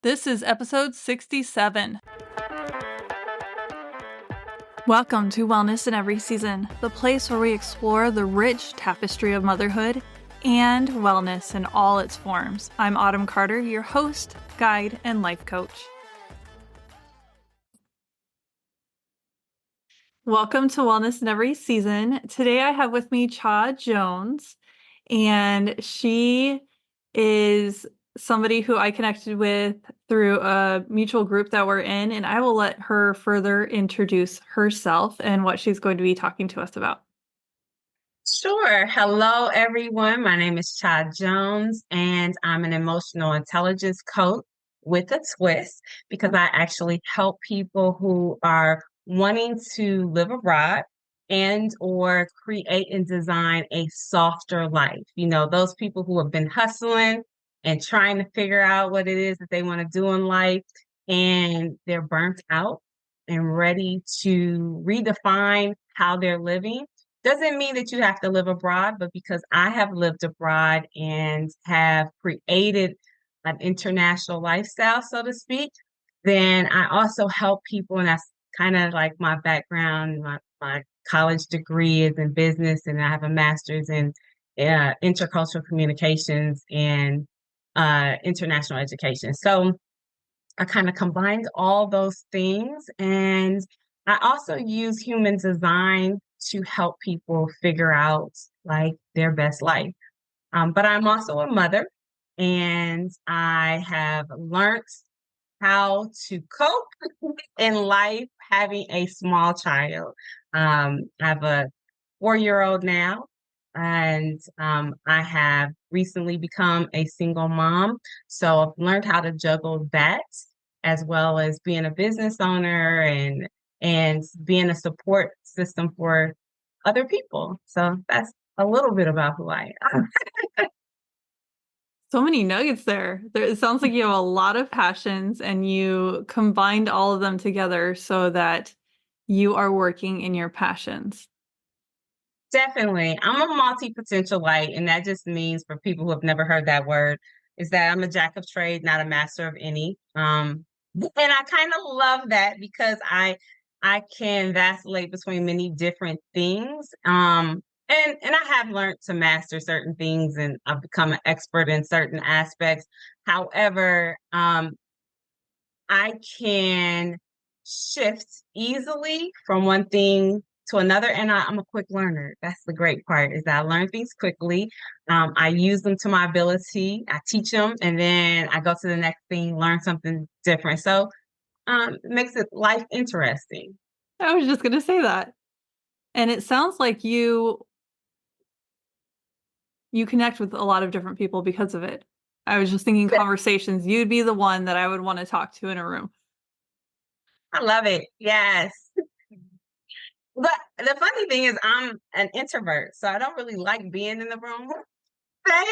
This is episode 67. Welcome to Wellness in Every Season, the place where we explore the rich tapestry of motherhood and wellness in all its forms. I'm Autumn Carter, your host, guide, and life coach. Welcome to Wellness in Every Season. Today I have with me Cha Jones, and she is somebody who I connected with through a mutual group that we're in, and I will let her further introduce herself and what she's going to be talking to us about. Sure. Hello, everyone. My name is Cha Jones, and I'm an emotional intelligence coach with a twist because I actually help people who are wanting to live abroad and or create and design a softer life. You know, those people who have been hustling and trying to figure out what it is that they want to do in life, and they're burnt out and ready to redefine how they're living. Doesn't mean that you have to live abroad, but because I have lived abroad and have created an international lifestyle, so to speak, then I also help people. And that's kind of like my background. My college degree is in business, and I have a master's in intercultural communications and international education. So I kind of combined all those things. And I also use human design to help people figure out like their best life. But I'm also a mother, and I have learned how to cope in life having a small child. I have a 4-year-old now, and I have recently become a single mom. So I've learned how to juggle that as well as being a business owner and being a support system for other people. So that's a little bit about who I am. So many nuggets there. It sounds like you have a lot of passions and you combined all of them together so that you are working in your passions. Definitely. I'm a multipotentialite, and that just means, for people who have never heard that word, is that I'm a jack of trade, not a master of any. And I kind of love that because I can vacillate between many different things. And I have learned to master certain things, and I've become an expert in certain aspects. However, I can shift easily from one thing to another, and I'm a quick learner. That's the great part, is that I learn things quickly. I use them to my ability. I teach them, and then I go to the next thing, learn something different. So it makes it life interesting. I was just going to say that. And it sounds like you connect with a lot of different people because of it. I was just thinking conversations, you'd be the one that I would want to talk to in a room. I love it. Yes. But the funny thing is I'm an introvert, so I don't really like being in the room. Say.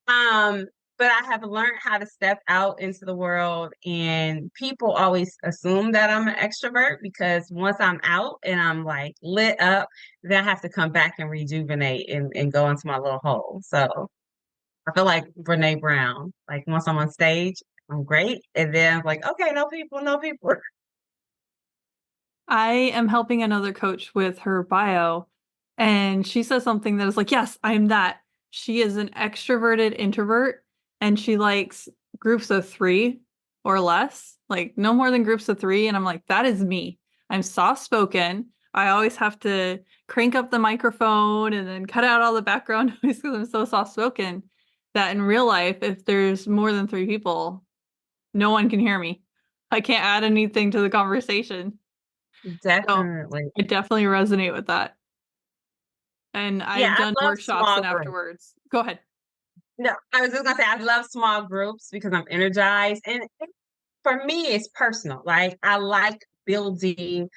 Um, but I have learned how to step out into the world, and people always assume that I'm an extrovert because once I'm out and I'm like lit up, then I have to come back and rejuvenate and go into my little hole. So I feel like Brene Brown. Like once I'm on stage, I'm great. And then I'm like, okay, no people, no people. I am helping another coach with her bio, and she says something that is like, yes, I'm that. She is an extroverted introvert, and she likes groups of 3 or less, like no more than groups of 3. And I'm like, that is me. I'm soft spoken. I always have to crank up the microphone and then cut out all the background noise because I'm so soft spoken that in real life, if there's more than 3 people, no one can hear me. I can't add anything to the conversation. So Definitely. I definitely resonate with that. And Yeah, I've I done love workshops small and groups. afterwards. Go ahead. No, I was just gonna say I love small groups because I'm energized, and for me it's personal. Like I like building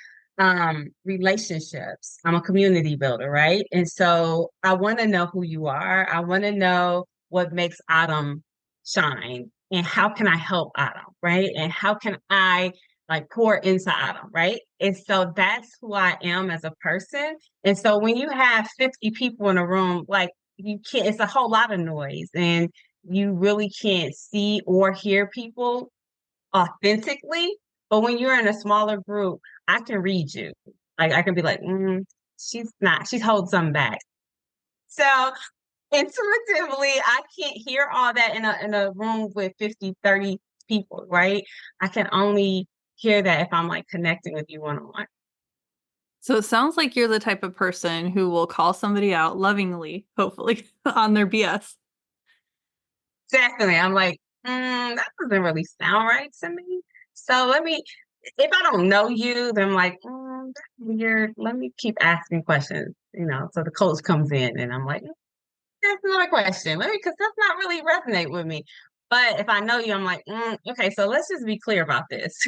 relationships. I'm a community builder, right? And so I want to know who you are. I want to know what makes Autumn shine, and how can I help Autumn, right? And how can I like pour into Autumn, right? And so that's who I am as a person. And so when you have 50 people in a room, like you can't, it's a whole lot of noise, and you really can't see or hear people authentically. But when you're in a smaller group, I can read you. Like I can be like, she's holding something back. So intuitively, I can't hear all that in a room with 50, 30 people, right? I can only hear that if I'm like connecting with you one on one. So it sounds like you're the type of person who will call somebody out lovingly, hopefully, on their BS. Definitely. I'm like, that doesn't really sound right to me. So if I don't know you, then I'm like, that's weird. Let me keep asking questions, So the coach comes in and I'm like, that's another question. Because that's not really resonate with me. But if I know you, I'm like, okay, so let's just be clear about this.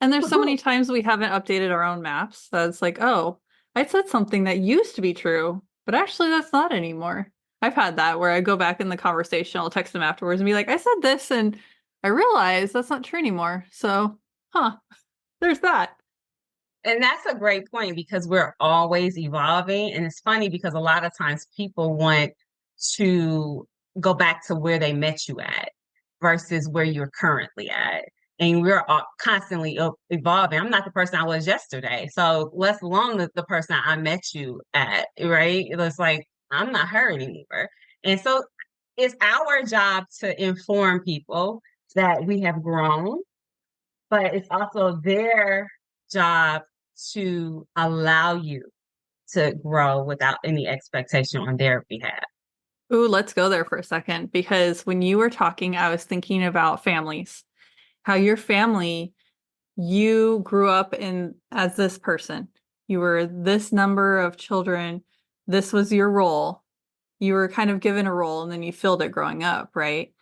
And there's so many times we haven't updated our own maps that it's like, oh, I said something that used to be true, but actually that's not anymore. I've had that where I go back in the conversation, I'll text them afterwards and be like, I said this and I realized that's not true anymore. So, there's that. And that's a great point because we're always evolving. And it's funny because a lot of times people want to go back to where they met you at versus where you're currently at. And we're all constantly evolving. I'm not the person I was yesterday. So let alone the person I met you at, right? It was like, I'm not her anymore. And so it's our job to inform people that we have grown, but it's also their job to allow you to grow without any expectation on their behalf. Ooh, let's go there for a second because when you were talking, I was thinking about families, how your family, you grew up in as this person. You were this number of children. This was your role. You were kind of given a role and then you filled it growing up, right?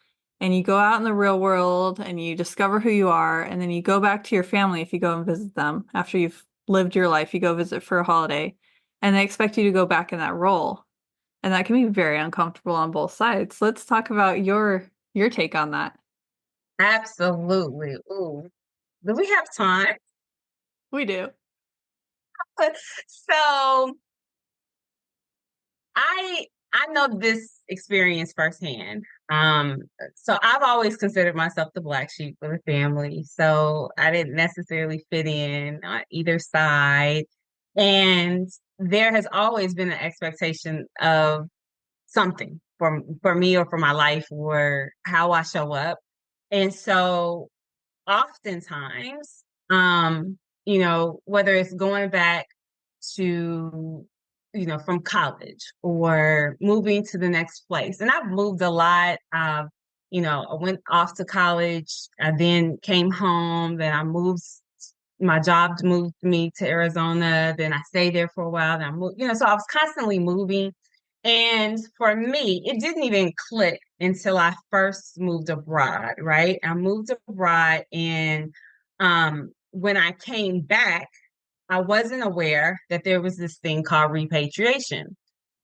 And you go out in the real world and you discover who you are, and then you go back to your family if you go and visit them after you've lived your life, you go visit for a holiday, and they expect you to go back in that role. And that can be very uncomfortable on both sides. Let's talk about your take on that. Absolutely. Ooh, do we have time? We do. So I know this experience firsthand. Um, so I've always considered myself the black sheep of the family. So I didn't necessarily fit in on either side. And there has always been an expectation of something for me or for my life or how I show up. And so oftentimes, whether it's going back to, from college or moving to the next place. And I've moved a lot. I went off to college. I then came home. Then I moved. My job moved me to Arizona. Then I stayed there for a while. Then I moved. So I was constantly moving. And for me, it didn't even click until I first moved abroad. Right? I moved abroad, and when I came back, I wasn't aware that there was this thing called repatriation,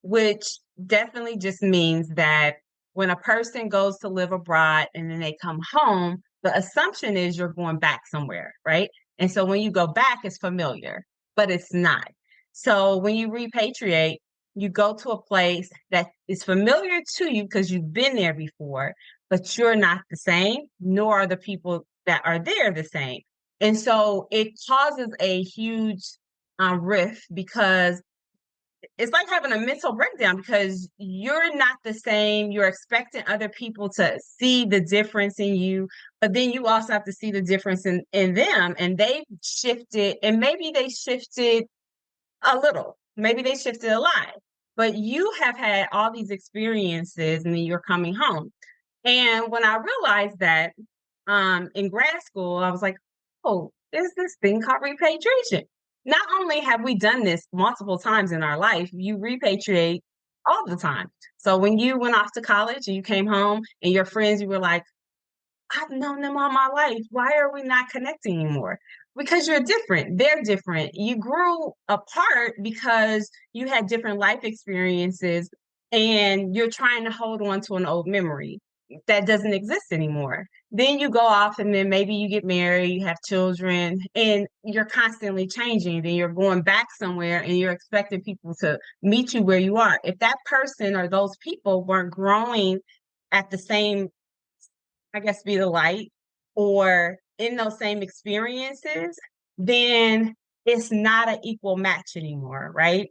which definitely just means that when a person goes to live abroad and then they come home, the assumption is you're going back somewhere, right? And so when you go back, it's familiar, but it's not. So when you repatriate, you go to a place that is familiar to you because you've been there before, but you're not the same, nor are the people that are there the same. And so it causes a huge rift because it's like having a mental breakdown because you're not the same. You're expecting other people to see the difference in you, but then you also have to see the difference in them. And they've shifted, and maybe they shifted a little, maybe they shifted a lot, but you have had all these experiences and then you're coming home. And when I realized that in grad school, I was like, oh, there's this thing called repatriation. Not only have we done this multiple times in our life, you repatriate all the time. So when you went off to college and you came home and your friends, you were like, I've known them all my life. Why are we not connecting anymore? Because you're different. They're different. You grew apart because you had different life experiences and you're trying to hold on to an old memory that doesn't exist anymore. Then you go off and then maybe you get married, you have children, and you're constantly changing. Then you're going back somewhere and you're expecting people to meet you where you are. If that person or those people weren't growing at the same, I guess, be the light, or in those same experiences, then it's not an equal match anymore, right?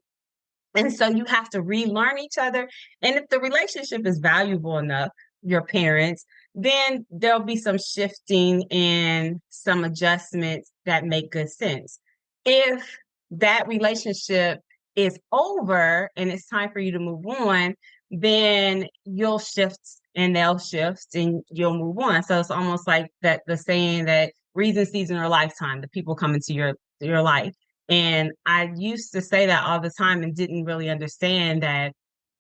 And so you have to relearn each other. And if the relationship is valuable enough, your parents, then there'll be some shifting and some adjustments that make good sense. If that relationship is over and it's time for you to move on, then you'll shift and they'll shift and you'll move on. So it's almost like that the saying that reason, season, or lifetime, the people come into your life. And I used to say that all the time and didn't really understand that,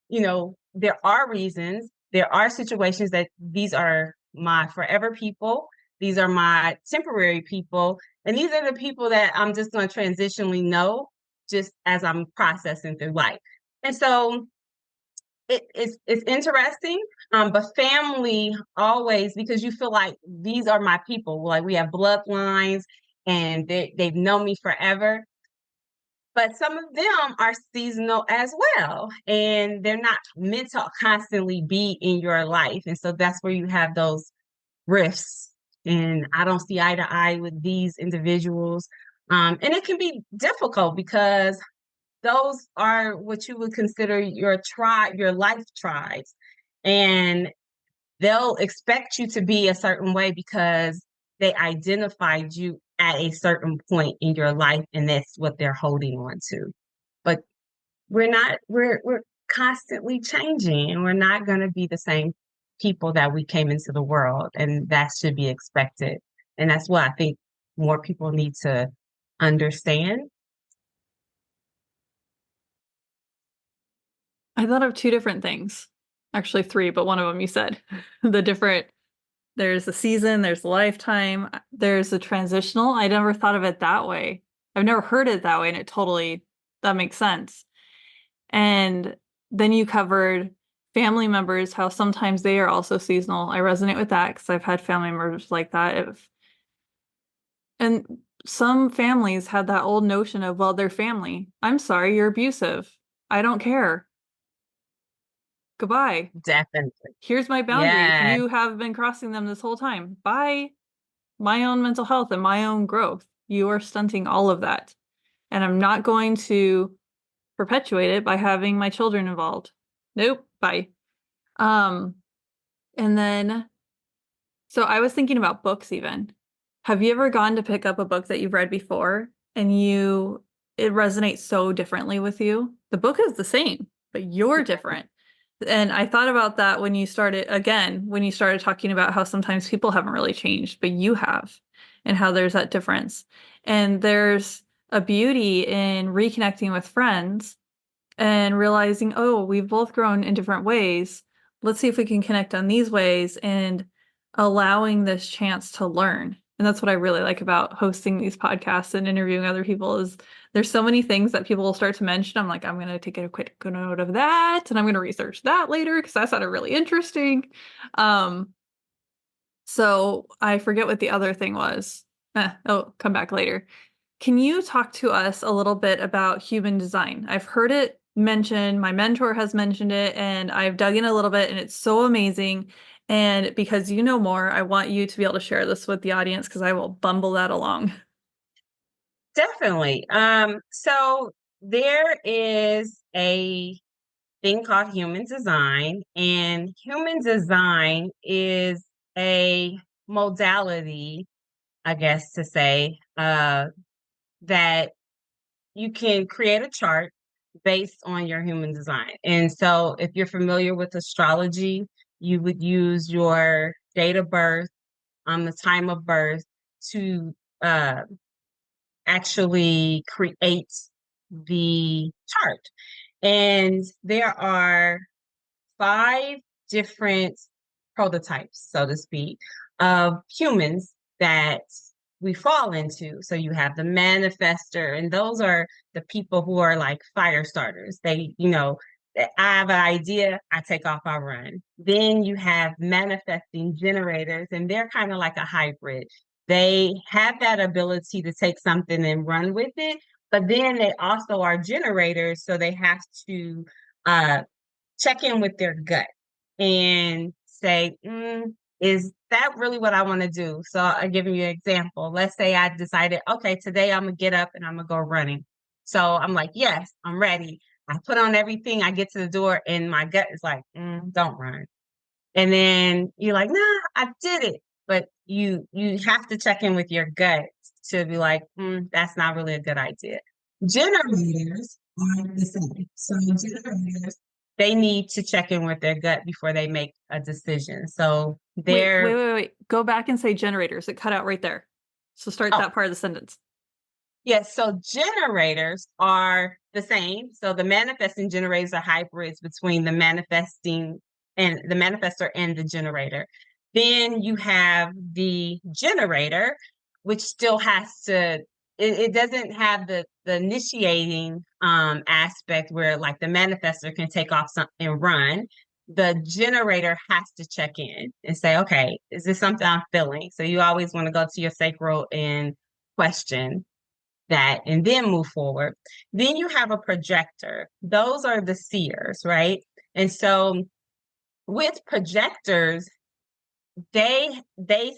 there are reasons, there are situations that these are my forever people, these are my temporary people, and these are the people that I'm just going to transitionally know just as I'm processing through life. And so it's interesting, but family always, because you feel like these are my people, like we have bloodlines and they've known me forever. But some of them are seasonal as well, and they're not meant to constantly be in your life. And so that's where you have those rifts. And I don't see eye to eye with these individuals. And it can be difficult because those are what you would consider your tribe, your life tribes. And they'll expect you to be a certain way because they identified you at a certain point in your life, and that's what they're holding on to. But we're not, we're constantly changing, and we're not going to be the same people that we came into the world, and that should be expected. And that's what I think more people need to understand. I thought of two different things. Actually, three, but one of them you said. The different, there's the season, there's the lifetime, there's the transitional. I never thought of it that way. I've never heard it that way, and that makes sense. And then you covered family members, how sometimes they are also seasonal. I resonate with that because I've had family members like that. And some families had that old notion of, well, they're family. I'm sorry, you're abusive. I don't care. Goodbye. Definitely. Here's my boundaries. Yes, You have been crossing them this whole time. Bye. My own mental health and my own growth. You are stunting all of that. And I'm not going to perpetuate it by having my children involved. Nope. Bye. Um, and then, so I was thinking about books even. Have you ever gone to pick up a book that you've read before and it resonates so differently with you? The book is the same, but you're different. And I thought about that when you started talking about how sometimes people haven't really changed, but you have, and how there's that difference. And there's a beauty in reconnecting with friends and realizing, oh, we've both grown in different ways. Let's see if we can connect on these ways and allowing this chance to learn. And that's what I really like about hosting these podcasts and interviewing other people is there's so many things that people will start to mention. I'm like, I'm going to take a quick note of that and I'm going to research that later because that sounded really interesting. So I forget what the other thing was. Come back later. Can you talk to us a little bit about human design? I've heard it mentioned, my mentor has mentioned it, and I've dug in a little bit, and it's so amazing. And because you know more, I want you to be able to share this with the audience because I will bumble that along. definitely. So there is a thing called human design, and human design is a modality, I guess to say, that you can create a chart based on your human design. And so if you're familiar with astrology, you would use your date of birth, the time of birth to uh, actually create the chart. And there are 5 different prototypes, so to speak, of humans that we fall into. So you have the manifester, and those are the people who are like fire starters. I have an idea, I take off, I run. Then you have manifesting generators, and they're kind of like a hybrid. They have that ability to take something and run with it, but then they also are generators, so they have to uh, check in with their gut and say, is that really what I want to do? So I'll give you an example. Let's say I decided, okay, today I'm gonna get up and I'm gonna go running. So I'm like, yes, I'm ready. I put on everything, I get to the door, and my gut is like, don't run. And then you're like, nah, I did it. But you have to check in with your gut to be like, that's not really a good idea. Generators are the same. So generators, they need to check in with their gut before they make a decision. So Wait, wait, they're wait, wait. Go back and say generators. It cut out right there. So start oh that part of the sentence. yes, so generators are the same. So the manifesting generators are hybrids between the manifesting and the manifestor and the generator. Then you have the generator, which still has to, it doesn't have the initiating aspect where like the manifestor can take off some, and run. The generator has to check in and say, okay, is this something I'm feeling? So you always want to go to your sacral and question that and then move forward. Then you have a projector. Those are the seers, right? And so with projectors, they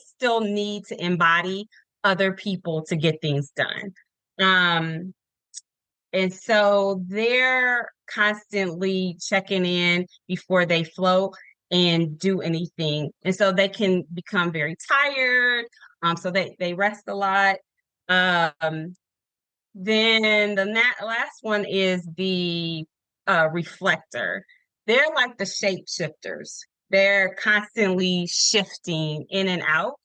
still need to embody other people to get things done. Um, and so they're constantly checking in before they float and do anything. And so they can become very tired. So they rest a lot. Um, then the last one is the reflector. They're like the shapeshifters. They're constantly shifting in and out.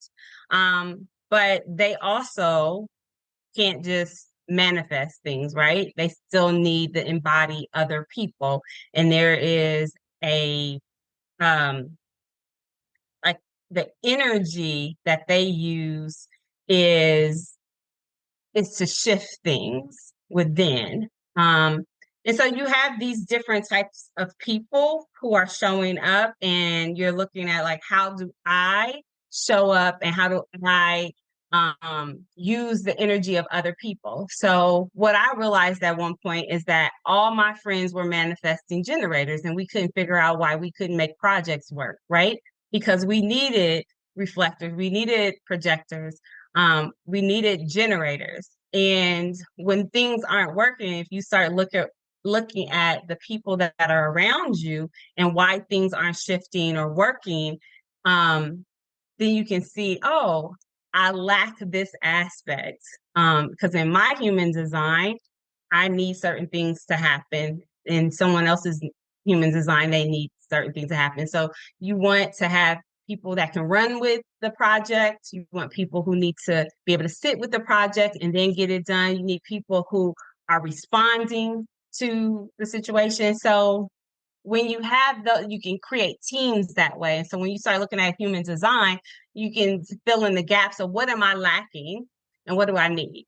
But they also can't just manifest things, right? They still need to embody other people. And there is a um like the energy that they use is to shift things within. Um, and so you have these different types of people who are showing up, and you're looking at like, how do I show up and how do I use the energy of other people? So, what I realized at one point is that all my friends were manifesting generators, and we couldn't figure out why we couldn't make projects work, right? Because we needed reflectors, we needed projectors, we needed generators. And when things aren't working, if you start looking at the people that are around you and why things aren't shifting or working, then you can see, oh, I lack this aspect. Because in my human design, I need certain things to happen. In someone else's human design, they need certain things to happen. So you want to have people that can run with the project. You want people who need to be able to sit with the project and then get it done. You need people who are responding to the situation. So when you have you can create teams that way. And so when you start looking at human design, you can fill in the gaps of what am I lacking and what do I need?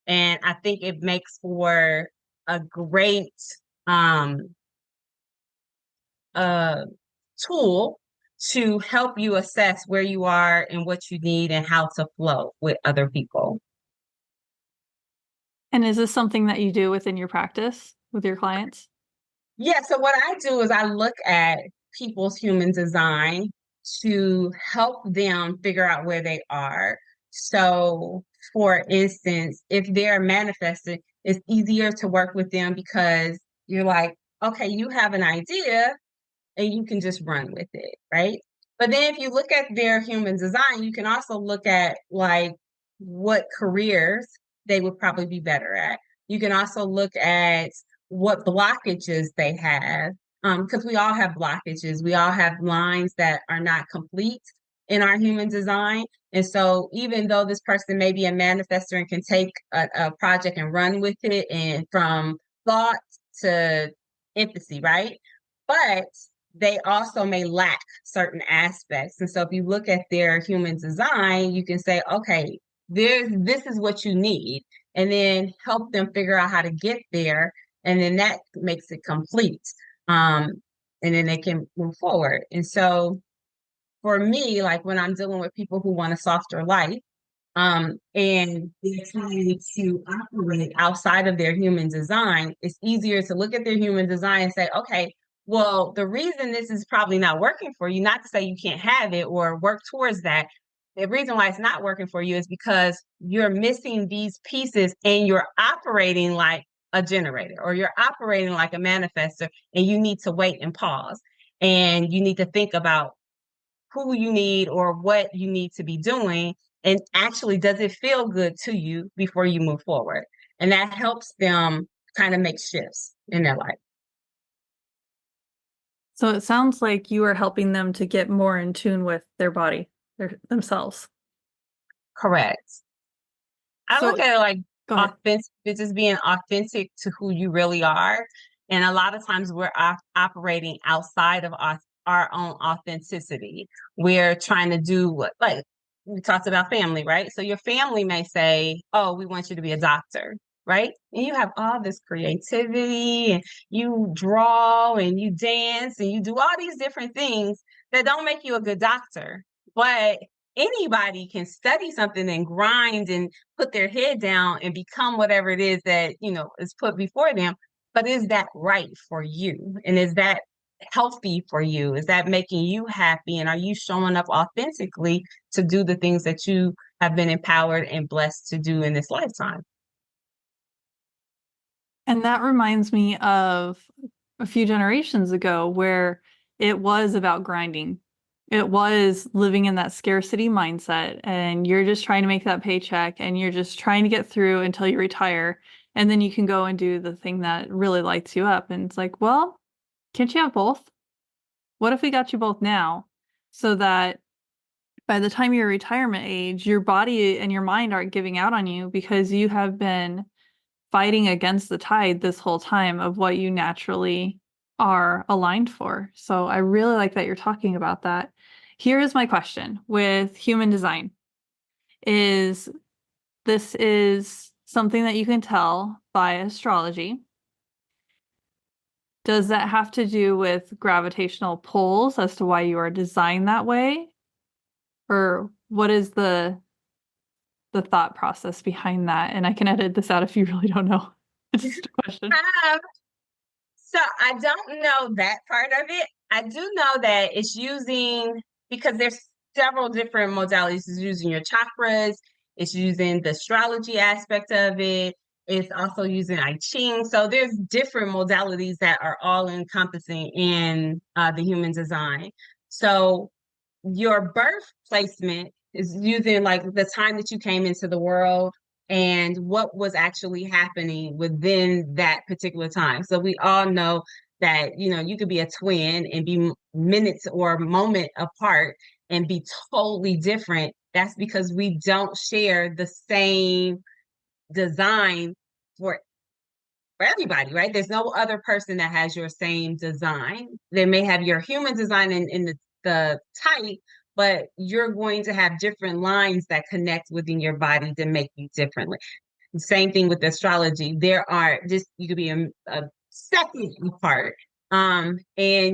And I think it makes for a great um, uh, tool to help you assess where you are and what you need and how to flow with other people. And is this something that you do within your practice with your clients? Yeah, so what I do is I look at people's human design to help them figure out where they are. So, for instance, if they're manifesting, it's easier to work with them because you're like, okay, you have an idea and you can just run with it, right? But then if you look at their human design, you can also look at like what careers they would probably be better at. You can also look at what blockages they have, because we all have blockages. We all have lines that are not complete in our human design. And so even though this person may be a manifestor and can take a project and run with it and from thought to empathy, right? But they also may lack certain aspects. And so if you look at their human design, you can say, okay, this is what you need, and then help them figure out how to get there. And then that makes it complete. Um, and then they can move forward. And so for me, like when I'm dealing with people who want a softer life, and they're trying to operate outside of their human design, it's easier to look at their human design and say, okay, well, the reason this is probably not working for you, not to say you can't have it or work towards that. The reason why it's not working for you is because you're missing these pieces and you're operating like a generator or you're operating like a manifester, and you need to wait and pause. And you need to think about who you need or what you need to be doing. And actually, does it feel good to you before you move forward? And that helps them kind of make shifts in their life. So it sounds like you are helping them to get more in tune with their body, themselves. Correct. I look So at it like go ahead. authentic, it's just being authentic to who you really are. And a lot of times we're operating outside of our own authenticity. We're trying to do what, like we talked about family, right? So your family may say, oh, we want you to be a doctor, right? And you have all this creativity and you draw and you dance and you do all these different things that don't make you a good doctor. But anybody can study something and grind and put their head down and become whatever it is that, is put before them. But is that right for you? And is that healthy for you? Is that making you happy? And are you showing up authentically to do the things that you have been empowered and blessed to do in this lifetime? And that reminds me of a few generations ago where it was about grinding. It was living in that scarcity mindset, and you're just trying to make that paycheck and you're just trying to get through until you retire. And then you can go and do the thing that really lights you up. And it's like, well, can't you have both? What if we got you both now so that by the time your retirement age, your body and your mind aren't giving out on you because you have been fighting against the tide this whole time of what you naturally are aligned for. So I really like that you're talking about that. Here is my question with human design. Is this is something that you can tell by astrology? Does that have to do with gravitational pulls as to why you are designed that way? Or what is the thought process behind that? And I can edit this out if you really don't know. It's just a question. Um, so I don't know that part of it. I do know that it's using, because there's several different modalities. It's using your chakras, it's using the astrology aspect of it. It's also using I Ching. So there's different modalities that are all encompassing in the human design. So your birth placement is using like the time that you came into the world and what was actually happening within that particular time. So we all know that, you could be a twin and be minutes or a moment apart and be totally different. That's because we don't share the same design for everybody, right? There's no other person that has your same design. They may have your human design in the type, but you're going to have different lines that connect within your body to make you differently. Same thing with astrology. There are just, you could be a second apart. And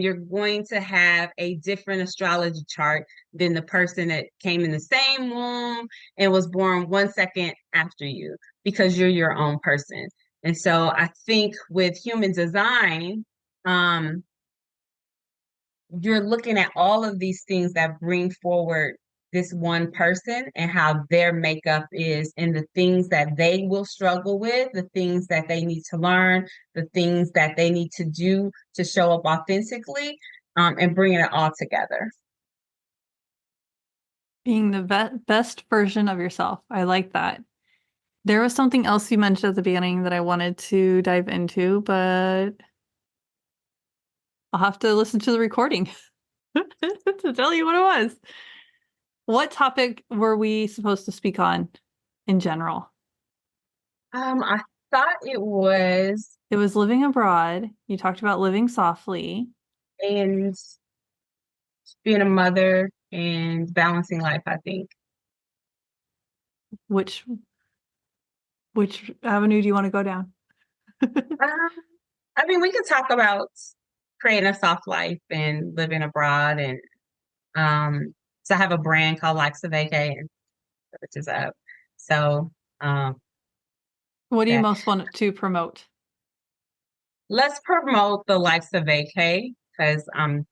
you're going to have a different astrology chart than the person that came in the same womb and was born 1 second after you, because you're your own person. And so I think with human design, um, you're looking at all of these things that bring forward this one person and how their makeup is, and the things that they will struggle with, the things that they need to learn, the things that they need to do to show up authentically, and bringing it all together. Being the best version of yourself. I like that. There was something else you mentioned at the beginning that I wanted to dive into, but I'll have to listen to the recording to tell you what it was. What topic were we supposed to speak on in general? I thought it was, It was living abroad. You talked about living softly. and being a mother and balancing life, I think. Which which avenue do you want to go down? Um, I mean, we could talk about creating a soft life and living abroad. And so I have a brand called Likes of AK, and which is up. So um, What do you that most want to promote? let's promote the Likes of AK. because I'm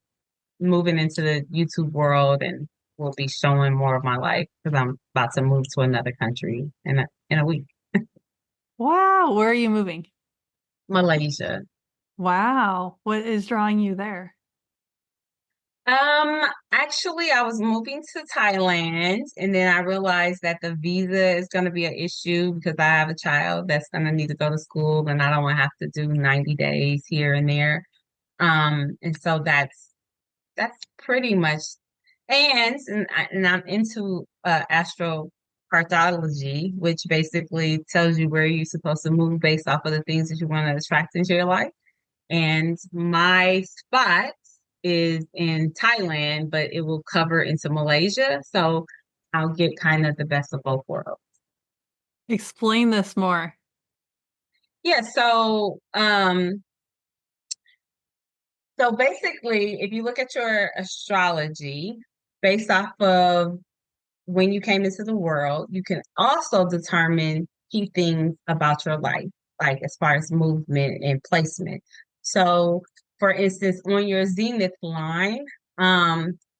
moving into the YouTube world and will be showing more of my life because I'm about to move to another country in a week. Wow, where are you moving? Malaysia. Wow, what is drawing you there? Actually, I was moving to Thailand, and then I realized that the visa is going to be an issue because I have a child that's going to need to go to school, and I don't want to have to do 90 days here and there. And so that's pretty much, and I'm into astrocartology, which basically tells you where you're supposed to move based off of the things that you want to attract into your life. And my spot is in Thailand, but it will cover into Malaysia. So I'll get kind of the best of both worlds. Explain this more. Yeah, so basically if you look at your astrology based off of when you came into the world, you can also determine key things about your life, like as far as movement and placement. So, for instance, on your zenith line,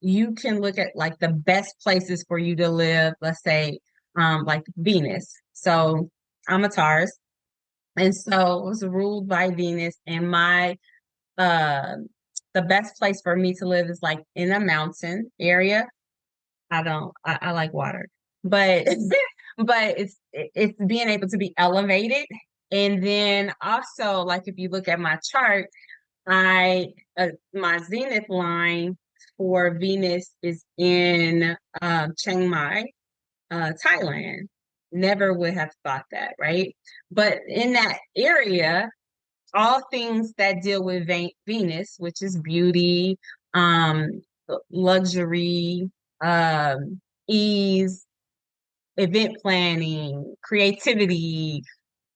you can look at like the best places for you to live, let's say, like Venus. So, I'm a Taurus, and so it was ruled by Venus, and my uh the best place for me to live is like in a mountain area. I like water, but but it's being able to be elevated. And then also, like if you look at my chart, I my zenith line for Venus is in Chiang Mai, Thailand. Never would have thought that, right? But in that area, all things that deal with Venus, which is beauty, um, luxury, ease, event planning, creativity,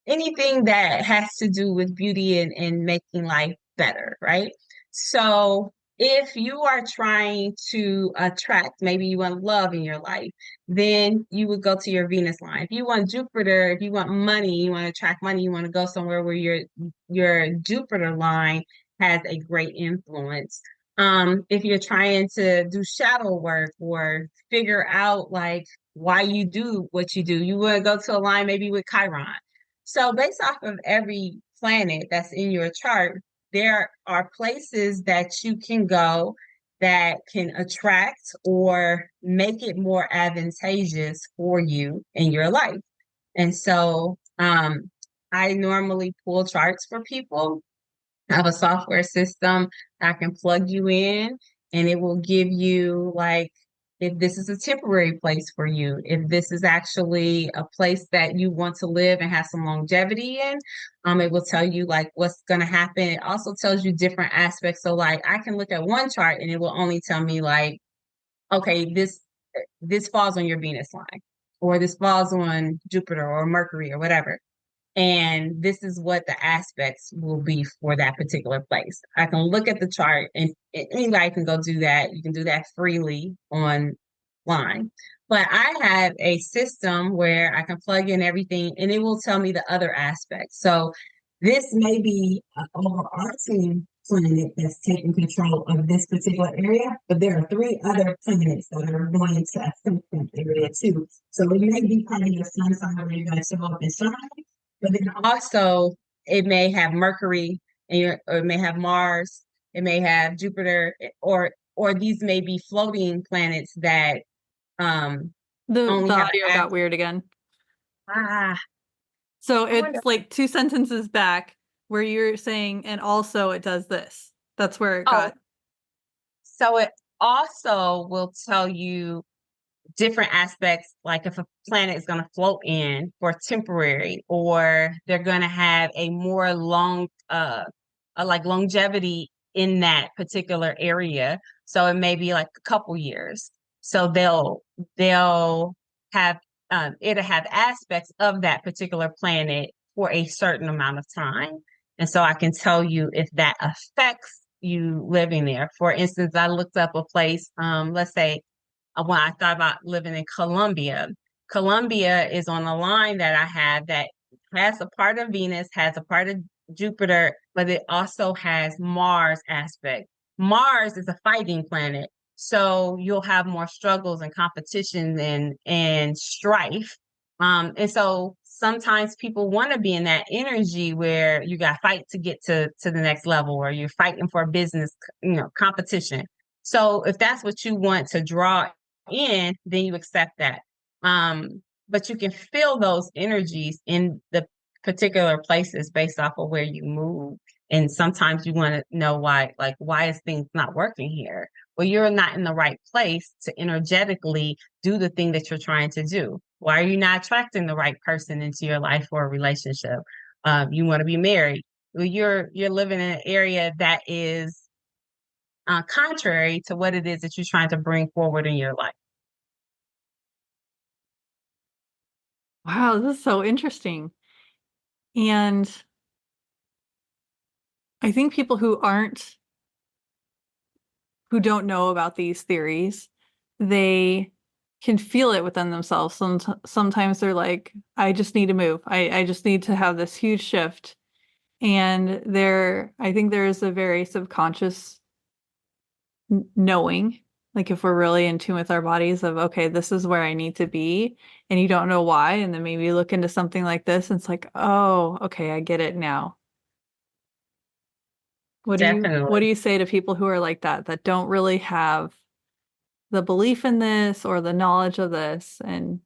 anything that has to do with beauty and making life better, right? So if you are trying to attract, maybe you want love in your life, then you would go to your Venus line. If you want Jupiter, if you want money, you want to attract money, you want to go somewhere where your Jupiter line has a great influence. If you're trying to do shadow work or figure out like why you do what you do, you would go to a line maybe with Chiron. So based off of every planet that's in your chart, there are places that you can go that can attract or make it more advantageous for you in your life. And so I normally pull charts for people. I have a software system I can plug you in, and it will give you like if this is a temporary place for you, if this is actually a place that you want to live and have some longevity in, it will tell you like what's going to happen. It also tells you different aspects. So like I can look at one chart and it will only tell me like, okay, this falls on your Venus line, or this falls on Jupiter or Mercury or whatever. And this is what the aspects will be for that particular place. I can look at the chart and anybody can go do that. You can do that freely online. But I have a system where I can plug in everything and it will tell me the other aspects. So this may be an overarching planet that's taking control of this particular area, but there are three other planets that are going to affect that area too. So it may be part of your sun sign where you're going to show up and shine, but then also it may have Mercury or it may have Mars, it may have Jupiter, or these may be floating planets that um The only have audio got weird again. ah So I wonder it's like two sentences back where you're saying, and also it does this. That's where it oh got. so it also will tell you different aspects, like if a planet is going to float in for temporary, or they're going to have a more long, like longevity in that particular area. So it may be like a couple years. So they'll have it'll have aspects of that particular planet for a certain amount of time. And so I can tell you if that affects you living there. For instance, I looked up a place, let's say when I thought about living in Colombia. Colombia is on a line that I have that has a part of Venus, has a part of Jupiter, but it also has Mars aspect. Mars is a fighting planet. So you'll have more struggles and competition and strife. And so sometimes people want to be in that energy where you got to fight to get to the next level, or you're fighting for a business, competition. So if that's what you want to draw in, then you accept that. But you can feel those energies in the particular places based off of where you move. And sometimes you want to know why, like, why is things not working here? Well, you're not in the right place to energetically do the thing that you're trying to do. Why are you not attracting the right person into your life or a relationship? You want to be married. Well, you're living in an area that is contrary to what it is that you're trying to bring forward in your life. Wow, this is so interesting. And I think people who don't know about these theories, they can feel it within themselves. Sometimes they're like, I just need to move. I just need to have this huge shift. And I think there is a very subconscious knowing, like if we're really in tune with our bodies of, okay, this is where I need to be, and you don't know why. And then maybe you look into something like this and it's like, oh, okay, I get it now. What do Definitely. you say to people who are like that don't really have the belief in this or the knowledge of this, and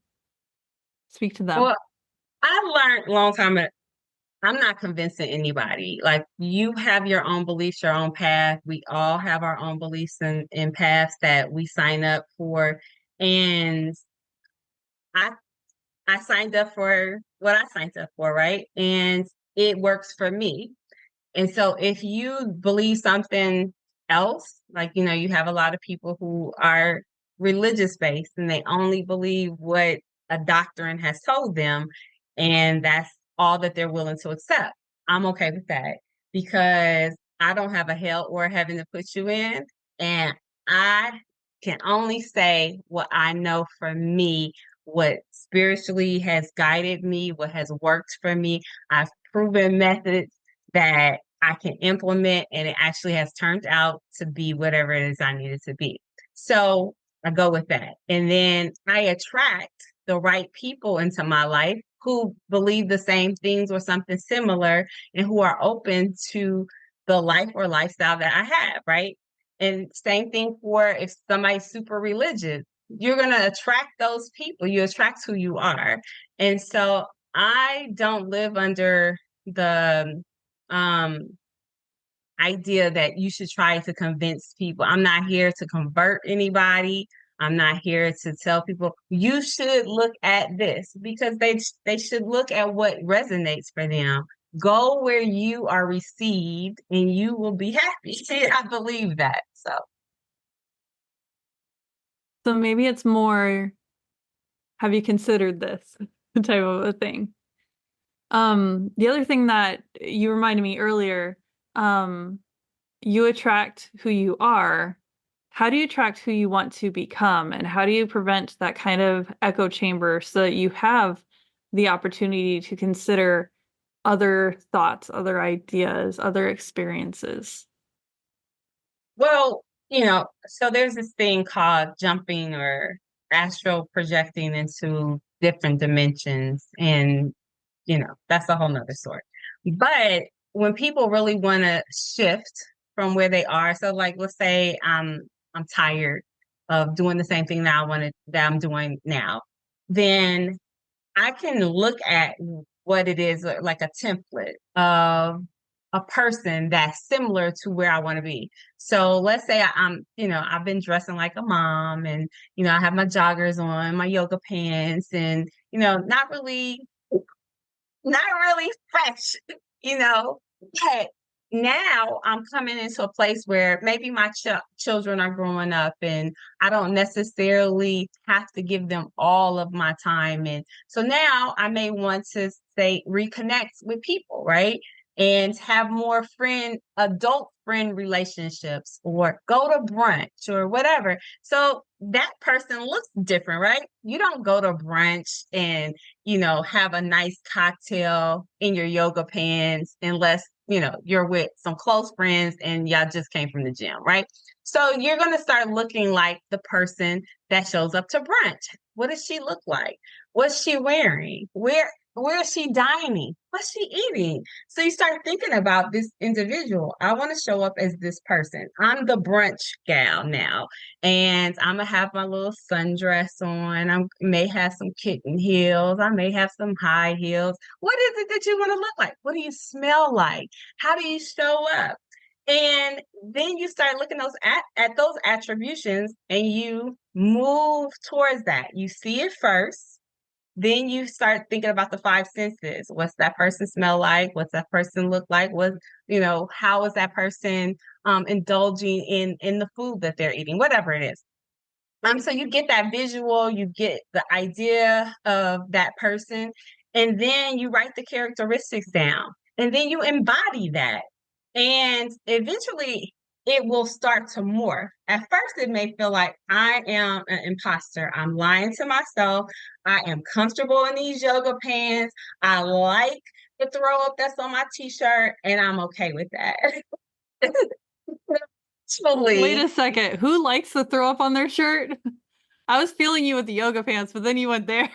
speak to them? Well, I learned a long time ago, I'm not convincing anybody. Like, you have your own beliefs, your own path. We all have our own beliefs and paths that we sign up for. And I I signed up for what I signed up for, right? And it works for me. And so if you believe something else, like, you have a lot of people who are religious based and they only believe what a doctrine has told them, and that's all that they're willing to accept. I'm okay with that because I don't have a hell or heaven to put you in. And I can only say what I know for me, what spiritually has guided me, what has worked for me. I've proven methods that I can implement, and it actually has turned out to be whatever it is I needed to be. So I go with that. And then I attract the right people into my life who believe the same things or something similar, and who are open to the life or lifestyle that I have, right? And same thing for if somebody's super religious, you're going to attract those people. You attract who you are. And so I don't live under the um idea that you should try to convince people. I'm not here to convert anybody. I'm not here to tell people you should look at this, because they should look at what resonates for them. Go where you are received and you will be happy. I believe that. So So maybe it's more, have you considered this type of a thing? The other thing that you reminded me earlier, um, you attract who you are. How do you attract who you want to become? And how do you prevent that kind of echo chamber so that you have the opportunity to consider other thoughts, other ideas, other experiences? well, so there's this thing called jumping or astral projecting into different dimensions. And, that's a whole nother story. But when people really want to shift from where they are, so like, let's say I'm tired of doing the same thing that I'm doing now, then I can look at what it is, like a template of a person that's similar to where I want to be. So let's say I've been dressing like a mom, and, I have my joggers on, my yoga pants, and, not really fresh, you know, but now I'm coming into a place where maybe my children are growing up, and I don't necessarily have to give them all of my time. And so now I may want to say reconnect with people, right? And have more adult friend relationships, or go to brunch or whatever. So that person looks different, right? You don't go to brunch and have a nice cocktail in your yoga pants unless you're with some close friends and y'all just came from the gym, right? So you're going to start looking like the person that shows up to brunch. What does she look like? What's she wearing? Where is she dining? What's she eating? So you start thinking about this individual. I want to show up as this person. I'm the brunch gal now, and I'm gonna have my little sundress on. I may have some kitten heels. I may have some high heels. What is it that you want to look like? What do you smell like? How do you show up? And then you start looking at those attributions and you move towards that. You see it first, then you start thinking about the five senses. What's that person smell like? What's that person look like? How is that person indulging in the food that they're eating? Whatever it is. So you get that visual, you get the idea of that person, and then you write the characteristics down, and then you embody that. And eventually it will start to morph. At first, it may feel like I am an imposter. I'm lying to myself. I am comfortable in these yoga pants. I like the throw up that's on my t-shirt, and I'm okay with that. Wait Actually, a second. Who likes to throw up on their shirt? I was feeling you with the yoga pants, but then you went there.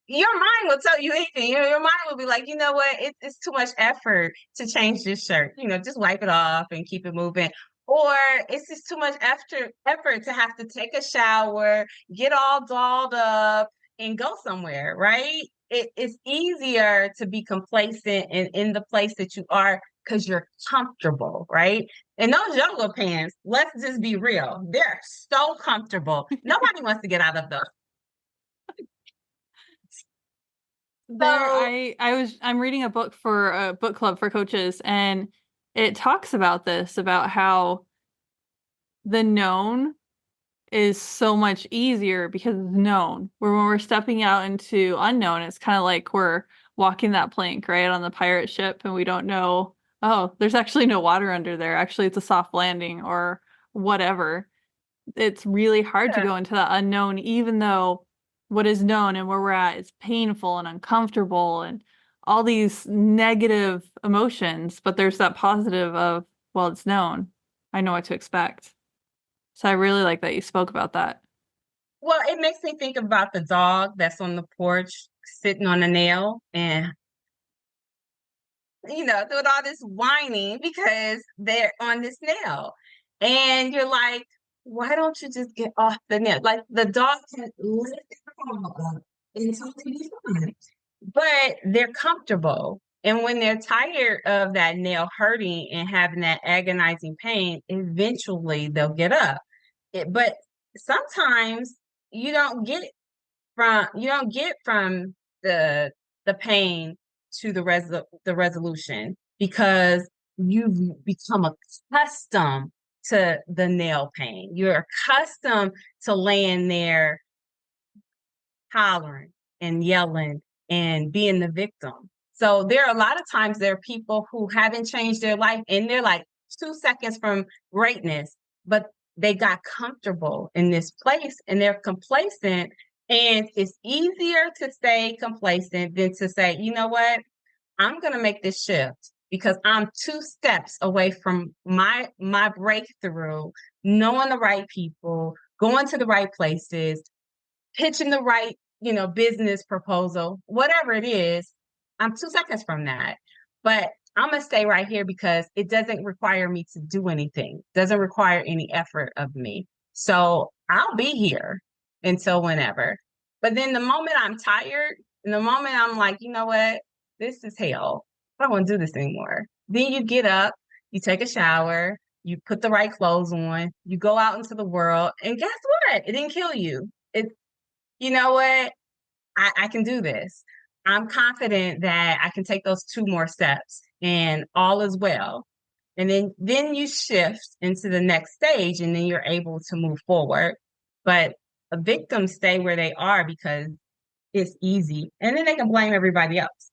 your mind will tell you anything. Your mind will be like, you know what? It's too much effort to change this shirt. Just wipe it off and keep it moving. Or it's just too much effort to have to take a shower, get all dolled up, and go somewhere, right? It's easier to be complacent in the place that you are because you're comfortable, right? And those yoga pants, let's just be real, they're so comfortable. Nobody wants to get out of those. So I'm reading a book for a book club for coaches, and it talks about this, about how the known is so much easier because it's known. Where when we're stepping out into unknown, it's kind of like we're walking that plank, right, on the pirate ship, and we don't know, oh, there's actually no water under there. Actually, it's a soft landing or whatever. It's really hard to yeah. go into that unknown, even though what is known and where we're at is painful and uncomfortable and all these negative emotions. But there's that positive of, well, it's known. I know what to expect. So I really like that you spoke about that. Well, it makes me think about the dog that's on the porch sitting on a nail and, doing all this whining because they're on this nail. And you're like, why don't you just get off the nail? Like the dog can lift their paw up and totally be fine. But they're comfortable. And when they're tired of that nail hurting and having that agonizing pain, eventually they'll get up. But sometimes you don't get from the pain to the resolution because you've become accustomed to the nail pain. You're accustomed to laying there hollering and yelling and being the victim. So there are a lot of times there are people who haven't changed their life and they're like 2 seconds from greatness, but they got comfortable in this place and they're complacent. And it's easier to stay complacent than to say, you know what, I'm going to make this shift because I'm 2 steps away from my breakthrough, knowing the right people, going to the right places, pitching the right, business proposal, whatever it is. I'm 2 seconds from that. But I'm going to stay right here because it doesn't require me to do anything, doesn't require any effort of me. So I'll be here until whenever. But then the moment I'm tired, and the moment I'm like, you know what, this is hell. I don't want to do this anymore. Then you get up, you take a shower, you put the right clothes on, you go out into the world, and guess what? It didn't kill you. You know what? I can do this. I'm confident that I can take those 2 more steps and all is well. And then you shift into the next stage and then you're able to move forward. But a victim stay where they are because it's easy. And then they can blame everybody else.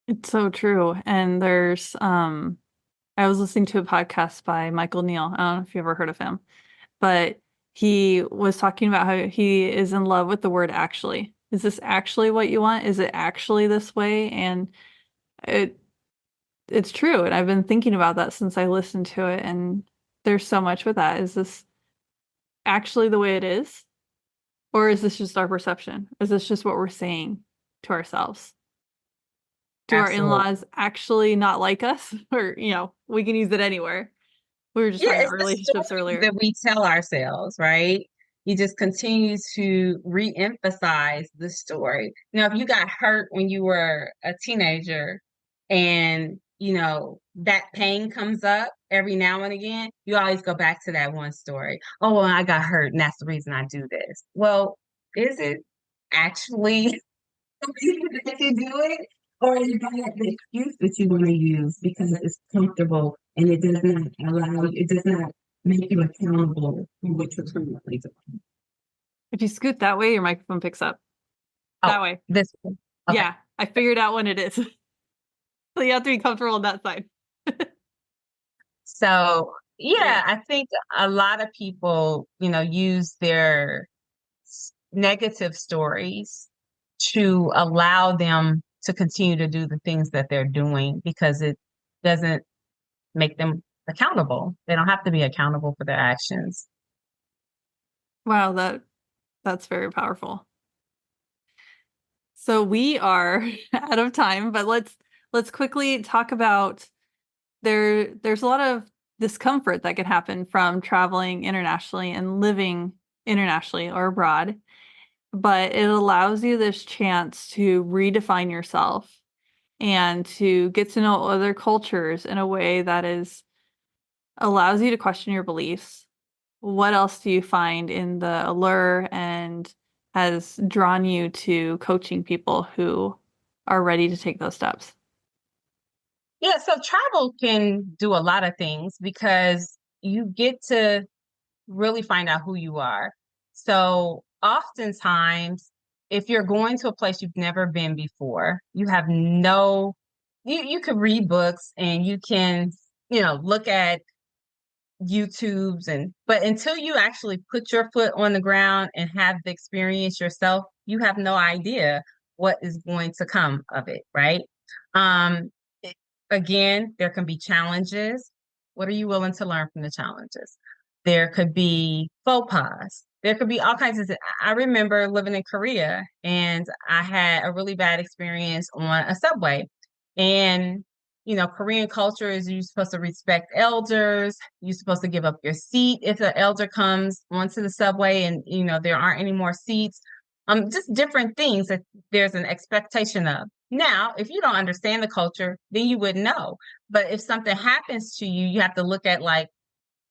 It's so true. And I was listening to a podcast by Michael Neal. I don't know if you ever heard of him, but he was talking about how he is in love with the word actually. Is this actually what you want? Is it actually this way? And it it's true. And I've been thinking about that since I listened to it. And there's so much with that. Is this actually the way it is? Or is this just our perception? Is this just what we're saying to ourselves? Do our Absolutely. in-laws actually not like us? Or, we can use it anywhere. We were just Yeah, talking about it's the relationships stories earlier. that we tell ourselves, right? You just continue to re-emphasize the story. Now, if you got hurt when you were a teenager and, that pain comes up every now and again, you always go back to that one story. Oh, well, I got hurt and that's the reason I do this. Well, is it actually that you do it, or is that the excuse that you want to use because it's comfortable and it does not allow you, it does not make you accountable for what you're currently doing? If you scoot that way, your microphone picks up. Oh, That way. this one. Okay. Yeah, I figured out when it is. So you have to be comfortable on that side. So, Yeah. yeah, I think a lot of people, use their negative stories to allow them to continue to do the things that they're doing because it doesn't make them accountable. They don't have to be accountable for their actions. Wow, that's very powerful. So we are out of time, but let's quickly talk about there's a lot of discomfort that can happen from traveling internationally and living internationally or abroad, but it allows you this chance to redefine yourself and to get to know other cultures in a way that is allows you to question your beliefs. What else do you find in the allure and has drawn you to coaching people who are ready to take those steps? Yeah, so travel can do a lot of things because you get to really find out who you are. So oftentimes, if you're going to a place you've never been before, you have you could read books and you can, look at YouTubes but until you actually put your foot on the ground and have the experience yourself, you have no idea what is going to come of it, right? Um, it- Again, there can be challenges. What are you willing to learn from the challenges? There could be faux pas. There could be all kinds of. I remember living in Korea and I had a really bad experience on a subway. And Korean culture is you're supposed to respect elders. You're supposed to give up your seat if the elder comes onto the subway and there aren't any more seats. Just different things that there's an expectation of. Now, if you don't understand the culture, then you wouldn't know. But if something happens to you, you have to look at like,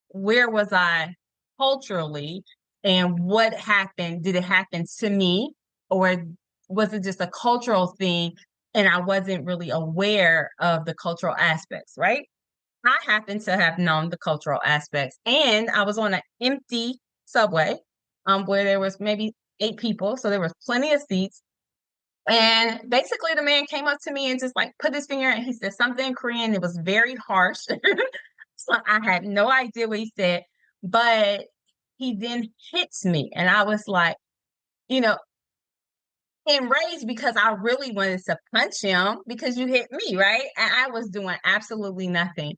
where was I culturally and what happened? Did it happen to me or was it just a cultural thing and I wasn't really aware of the cultural aspects, right? I happen to have known the cultural aspects and I was on an empty subway where there was maybe 8 people, so there was plenty of seats. And basically the man came up to me and just like put his finger and he said something in Korean. It was very harsh. So I had no idea what he said, but he then hits me. And I was like, you know, enraged because I really wanted to punch him because you hit me, right? And I was doing absolutely nothing.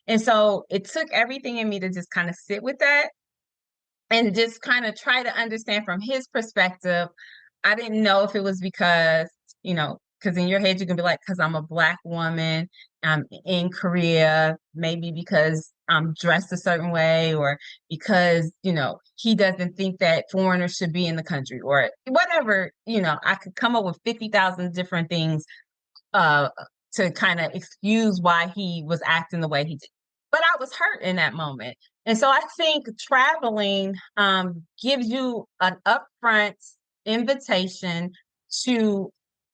And so it took everything in me to just kind of sit with that and just kind of try to understand from his perspective. I didn't know if it was because in your head you can be like, because I'm a Black woman, I'm in Korea, maybe because I'm dressed a certain way, or because, he doesn't think that foreigners should be in the country, or whatever, I could come up with 50,000 different things uh to kind of excuse why he was acting the way he did. But I was hurt in that moment. And so I think traveling gives you an upfront invitation to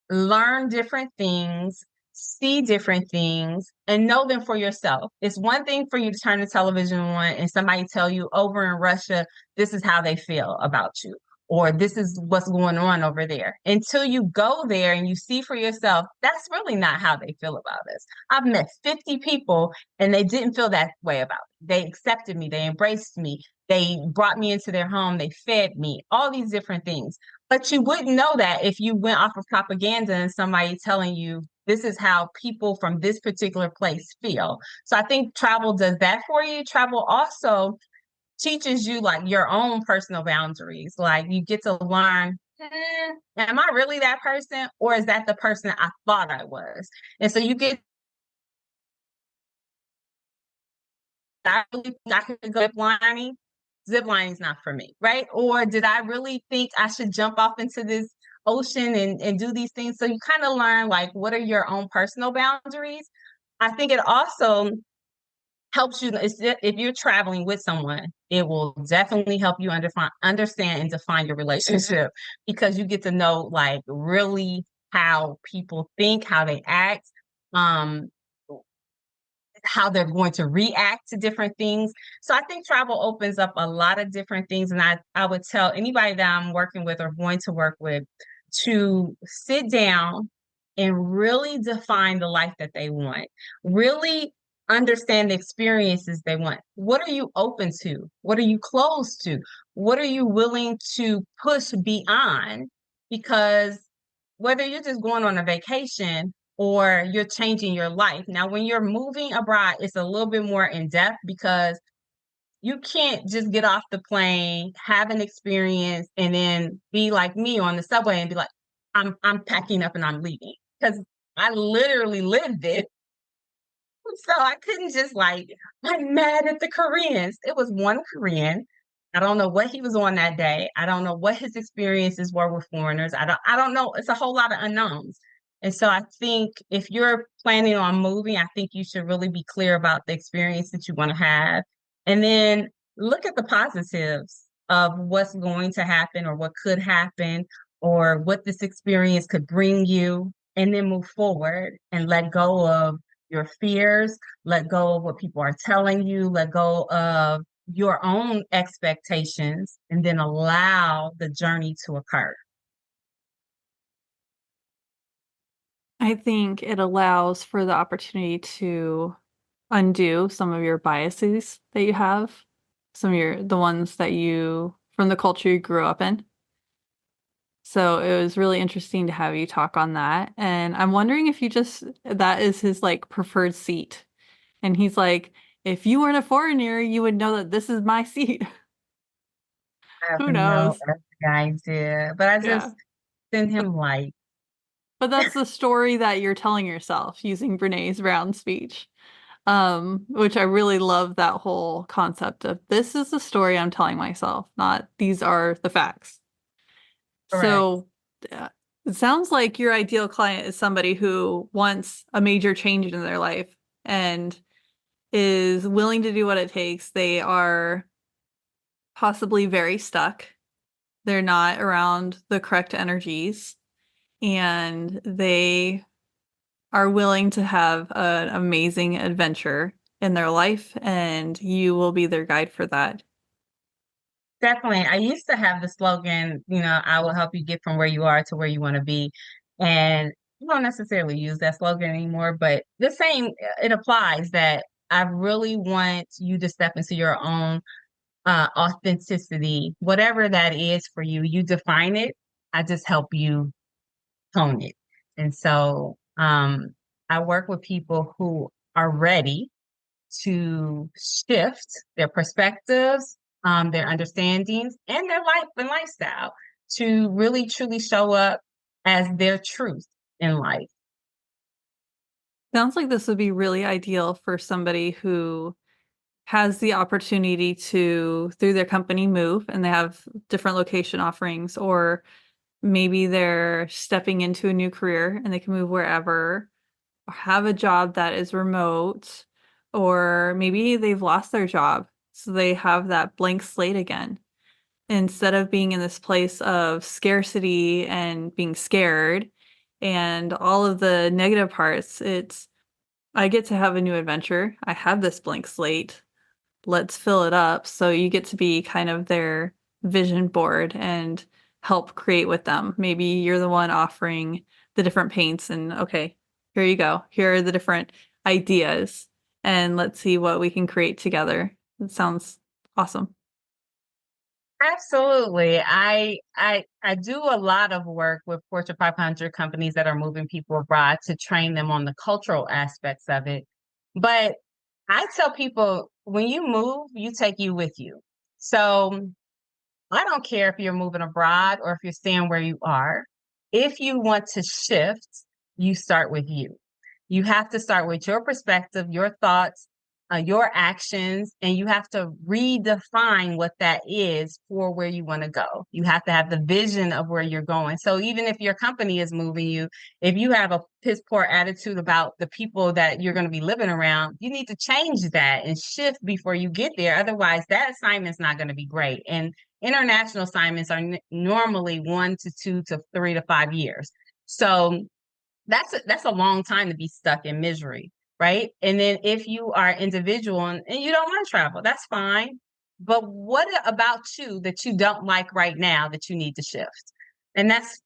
learn different things, see different things, and know them for yourself. It's one thing for you to turn the television on and somebody tell you over in Russia, this is how they feel about you, or this is what's going on over there. Until you go there and you see for yourself, that's really not how they feel about us. I've met 50 people and they didn't feel that way about me. They accepted me, they embraced me, they brought me into their home, they fed me, all these different things. But you wouldn't know that if you went off of propaganda and somebody telling you this is how people from this particular place feel. So I think travel does that for you. Travel also teaches you like your own personal boundaries. Like you get to learn, am I really that person? Or is that the person I thought I was? And so you get, I really think I could go ziplining. Ziplining is not for me, right? Or did I really think I should jump off into this ocean and do these things? So you kind of learn like what are your own personal boundaries. I think it also helps you if you're traveling with someone, it will definitely help you understand and define your relationship because you get to know like really how people think, how they act, um, how they're going to react to different things. So I think travel opens up a lot of different things. And I would tell anybody that I'm working with or going to work with to sit down and really define the life that they want. Really understand the experiences they want. What are you open to? What are you closed to? What are you willing to push beyond? Because whether you're just going on a vacation or you're changing your life. Now, when you're moving abroad, it's a little bit more in depth because you can't just get off the plane, have an experience, and then be like me on the subway and be like, I'm packing up and I'm leaving. Because I literally lived it. So I couldn't just like, I'm mad at the Koreans. It was one Korean. I don't know what he was on that day. I don't know what his experiences were with foreigners. I don't know. It's a whole lot of unknowns. And so I think if you're planning on moving, I think you should really be clear about the experience that you want to have. And then look at the positives of what's going to happen or what could happen or what this experience could bring you, and then move forward and let go of your fears, let go of what people are telling you, let go of your own expectations, and then allow the journey to occur. I think it allows for the opportunity to undo some of your biases that you have, some of the ones that you from the culture you grew up in. So it was really interesting to have you talk on that. And I'm wondering if that is his like preferred seat. And he's like, if you weren't a foreigner, you would know that this is my seat. I have Who no knows? idea, but I Yeah. just send But him light. but that's the story that you're telling yourself using Brene's Brown speech. Which I really love that whole concept of this is the story I'm telling myself, not these are the facts. Correct. So it sounds like your ideal client is somebody who wants a major change in their life and is willing to do what it takes. They are possibly very stuck. They're not around the correct energies and they are willing to have an amazing adventure in their life, and you will be their guide for that. Definitely. I used to have the slogan, I will help you get from where you are to where you want to be. And I don't necessarily use that slogan anymore, but the same, it applies that I really want you to step into your own authenticity, whatever that is for you. You define it. I just help you hone it. And so I work with people who are ready to shift their perspectives, their understandings, and their life and lifestyle to really truly show up as their truth in life. Sounds like this would be really ideal for somebody who has the opportunity to, through their company, move and they have different location offerings, or maybe they're stepping into a new career and they can move wherever, or have a job that is remote, or maybe they've lost their job. So they have that blank slate again. Instead of being in this place of scarcity and being scared and all of the negative parts, it's I get to have a new adventure. I have this blank slate. Let's fill it up. So you get to be kind of their vision board and help create with them. Maybe you're the one offering the different paints and okay, here you go. Here are the different ideas and let's see what we can create together. It sounds awesome. Absolutely. I do a lot of work with Fortune 500 companies that are moving people abroad to train them on the cultural aspects of it. But I tell people when you move, you take you with you. So I don't care if you're moving abroad or if you're staying where you are. If you want to shift, you start with you. You have to start with your perspective, your thoughts, your actions, and you have to redefine what that is for where you want to go. You have to have the vision of where you're going. So even if your company is moving you, if you have a piss poor attitude about the people that you're going to be living around, you need to change that and shift before you get there. Otherwise, that assignment's not going to be great. And international assignments are normally 1 to 2 to 3 to 5 years. So that's a long time to be stuck in misery, right? And then if you are individual and you don't want to travel, that's fine. But what about you that you don't like right now that you need to shift? And that's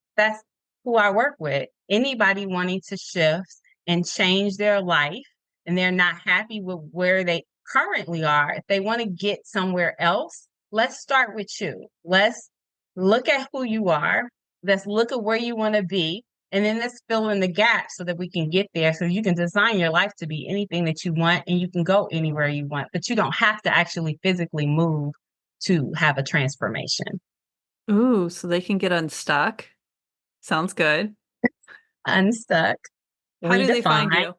who I work with. Anybody wanting to shift and change their life and they're not happy with where they currently are, if they want to get somewhere else, let's start with you. Let's look at who you are. Let's look at where you want to be and then let's fill in the gaps so that we can get there. So you can design your life to be anything that you want and you can go anywhere you want, but you don't have to actually physically move to have a transformation. Ooh, so they can get unstuck. Sounds good. Unstuck, How do they find redefine. you?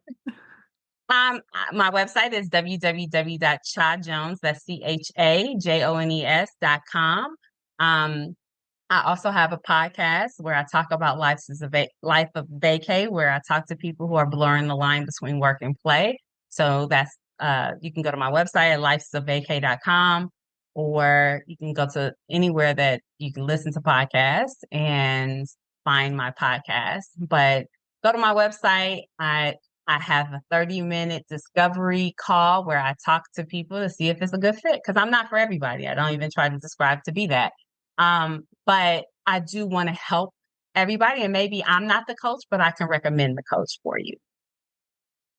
My website is www.chajones, that's CHAJONES.com. I also have a podcast where I talk about life of vacay, where I talk to people who are blurring the line between work and play. So that's you can go to my website at lifesofvacay.com, or you can go to anywhere that you can listen to podcasts and find my podcast. But go to my website. I have a 30-minute discovery call where I talk to people to see if it's a good fit because I'm not for everybody. I don't even try to describe to be that. But I do want to help everybody, and maybe I'm not the coach, but I can recommend the coach for you.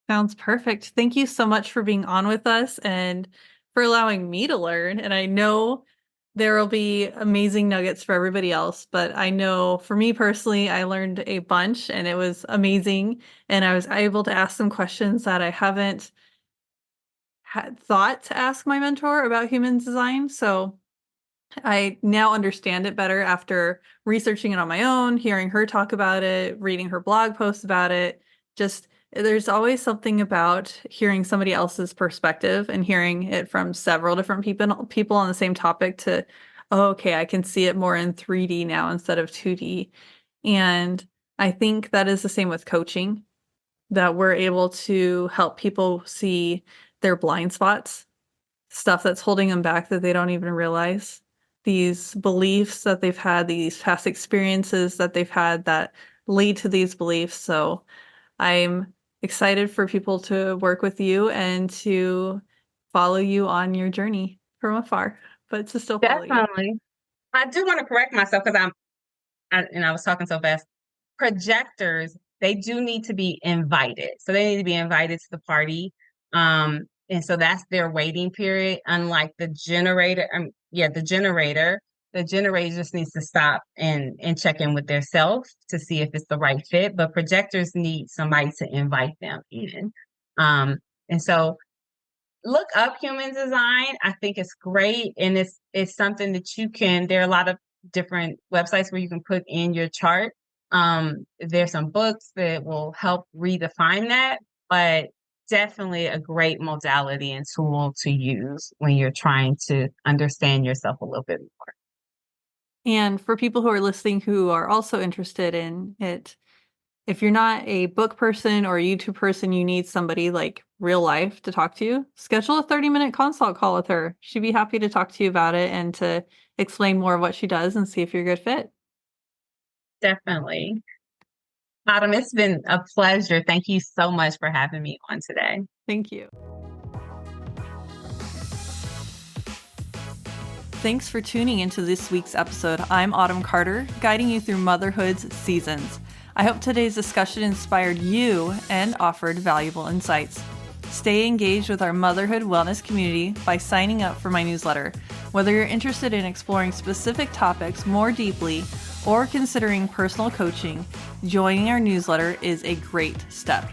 Sounds perfect. Thank you so much for being on with us and for allowing me to learn. And I know there will be amazing nuggets for everybody else, but I know for me personally, I learned a bunch and it was amazing. And I was able to ask some questions that I haven't had thought to ask my mentor about human design. So I now understand it better after researching it on my own, hearing her talk about it, reading her blog posts about it. Just there's always something about hearing somebody else's perspective and hearing it from several different people on the same topic to, oh, okay, I can see it more in 3D now instead of 2D. And I think that is the same with coaching, that we're able to help people see their blind spots, stuff that's holding them back that they don't even realize, these beliefs that they've had, these past experiences that they've had that lead to these beliefs. So I'm excited for people to work with you and to follow you on your journey from afar, but to still follow you. Definitely. I do want to correct myself because and I was talking so fast. Projectors, they do need to be invited. So they need to be invited to the party. And so that's their waiting period. Unlike the generator, the generator just needs to stop and check in with their self to see if it's the right fit. But projectors need somebody to invite them in. And so look up human design. I think it's great. And it's something that you can, there are a lot of different websites where you can put in your chart. There's some books that will help redefine that, but definitely a great modality and tool to use when you're trying to understand yourself a little bit more. And for people who are listening who are also interested in it, if you're not a book person or a YouTube person, you need somebody like real life to talk to you, schedule a 30-minute consult call with her. She'd be happy to talk to you about it and to explain more of what she does and see if you're a good fit. Definitely. Autumn, it's been a pleasure. Thank you so much for having me on today. Thank you. Thanks for tuning into this week's episode. I'm Autumn Carter, guiding you through motherhood's seasons. I hope today's discussion inspired you and offered valuable insights. Stay engaged with our motherhood wellness community by signing up for my newsletter. Whether you're interested in exploring specific topics more deeply or considering personal coaching, joining our newsletter is a great step.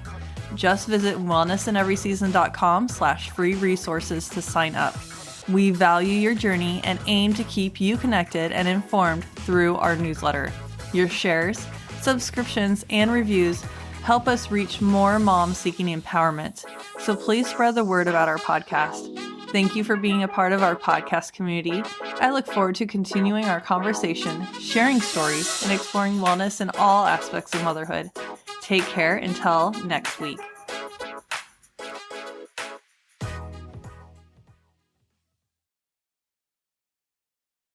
Just visit wellnessinEverySeason.com/free resources to sign up. We value your journey and aim to keep you connected and informed through our newsletter. Your shares, subscriptions, and reviews help us reach more moms seeking empowerment. So please spread the word about our podcast. Thank you for being a part of our podcast community. I look forward to continuing our conversation, sharing stories, and exploring wellness in all aspects of motherhood. Take care until next week.